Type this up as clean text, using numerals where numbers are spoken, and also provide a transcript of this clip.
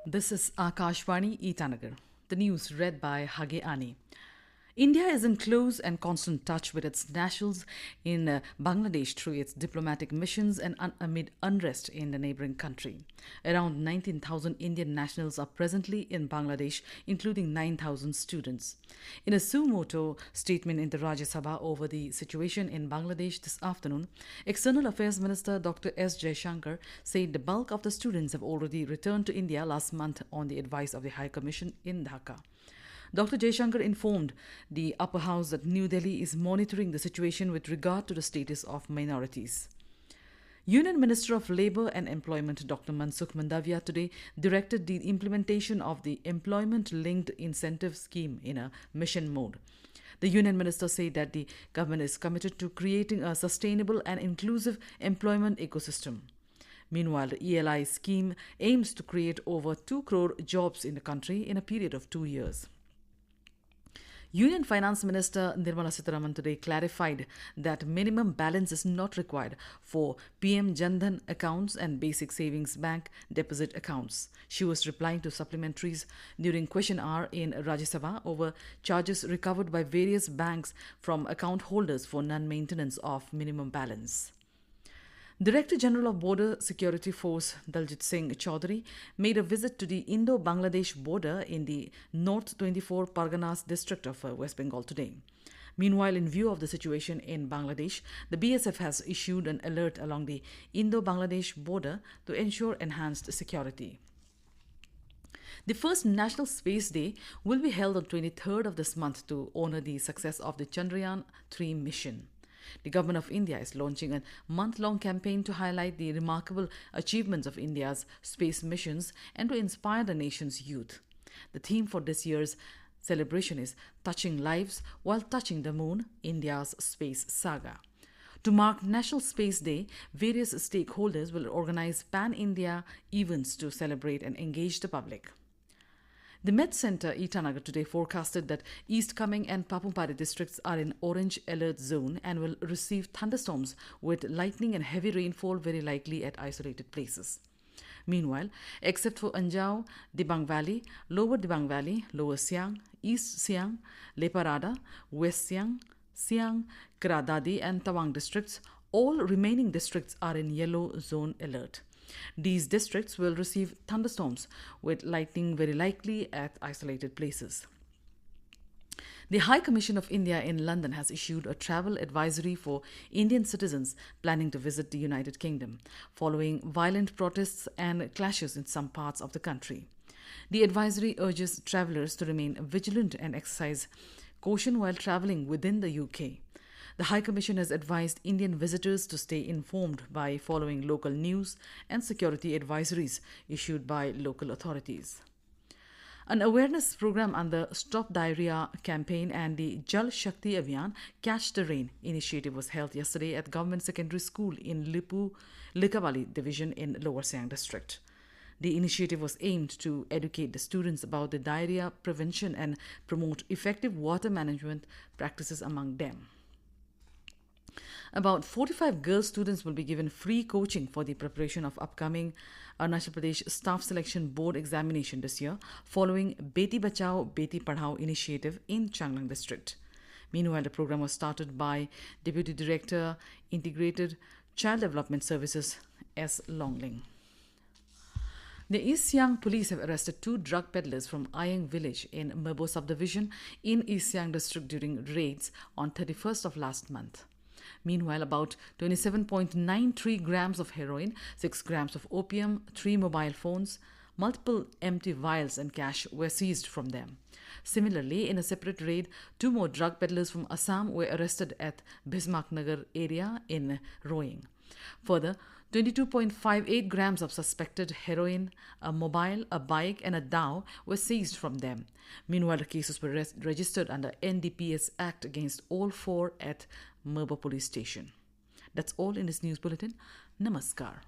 This is Akashvani Itanagar. The news read by Hage Ani. India is in close and constant touch with its nationals in Bangladesh through its diplomatic missions and amid unrest in the neighboring country. Around 19,000 Indian nationals are presently in Bangladesh, including 9,000 students. In a suo motu statement in the Rajya Sabha over the situation in Bangladesh this afternoon, External Affairs Minister Dr. S. Jaishankar said the bulk of the students have already returned to India last month on the advice of the High Commission in Dhaka. Dr. Jaishankar informed the upper house that New Delhi is monitoring the situation with regard to the status of minorities. Union Minister of Labour and Employment Dr. Mansukh Mandavia today directed the implementation of the employment-linked incentive scheme in a mission mode. The Union Minister said that the government is committed to creating a sustainable and inclusive employment ecosystem. Meanwhile, the ELI scheme aims to create over 2 crore jobs in the country in a period of 2 years. Union Finance Minister Nirmala Sitharaman today clarified that minimum balance is not required for PM Jan Dhan accounts and basic savings bank deposit accounts. She was replying to supplementaries during question hour in Rajya Sabha over charges recovered by various banks from account holders for non-maintenance of minimum balance. Director General of Border Security Force Daljit Singh Chaudhary made a visit to the Indo-Bangladesh border in the North 24 Parganas district of West Bengal today. Meanwhile, in view of the situation in Bangladesh, the BSF has issued an alert along the Indo-Bangladesh border to ensure enhanced security. The first National Space Day will be held on 23rd of this month to honor the success of the Chandrayaan-3 mission. The Government of India is launching a month-long campaign to highlight the remarkable achievements of India's space missions and to inspire the nation's youth. The theme for this year's celebration is Touching Lives While Touching the Moon, India's Space Saga. To mark National Space Day, various stakeholders will organize pan-India events to celebrate and engage the public. The Met Centre Itanagar today forecasted that East Kameng and Papumpari districts are in orange alert zone and will receive thunderstorms with lightning and heavy rainfall very likely at isolated places. Meanwhile, except for Anjao, Dibang Valley, Lower Dibang Valley, Lower Siang, East Siang, Leparada, West Siang, Siang, Kradadi and Tawang districts, all remaining districts are in yellow zone alert. These districts will receive thunderstorms with lightning very likely at isolated places. The High Commission of India in London has issued a travel advisory for Indian citizens planning to visit the United Kingdom, following violent protests and clashes in some parts of the country. The advisory urges travellers to remain vigilant and exercise caution while travelling within the UK. The High Commission has advised Indian visitors to stay informed by following local news and security advisories issued by local authorities. An awareness program under Stop Diarrhea campaign and the Jal Shakti Abhiyan Catch the Rain initiative was held yesterday at Government Secondary School in Likawali Division in Lower Siang District. The initiative was aimed to educate the students about the diarrhea prevention and promote effective water management practices among them. About 45 girl students will be given free coaching for the preparation of upcoming Arunachal Pradesh Staff Selection Board examination this year, following Beti Bachao, Beti Padhao initiative in Changlang district. Meanwhile, the program was started by Deputy Director, Integrated Child Development Services, S. Longling. The East Siang police have arrested 2 drug peddlers from Ayeng village in Merbo subdivision in East Siang district during raids on 31st of last month. Meanwhile, about 27.93 grams of heroin, 6 grams of opium, 3 mobile phones, multiple empty vials and cash were seized from them. Similarly, in a separate raid, 2 more drug peddlers from Assam were arrested at Bismarck Nagar area in Roing. Further, 22.58 grams of suspected heroin, a mobile, a bike and a dhow were seized from them. Meanwhile, the cases were registered under NDPS Act against all 4 at Merba Police Station. That's all in this news bulletin. Namaskar.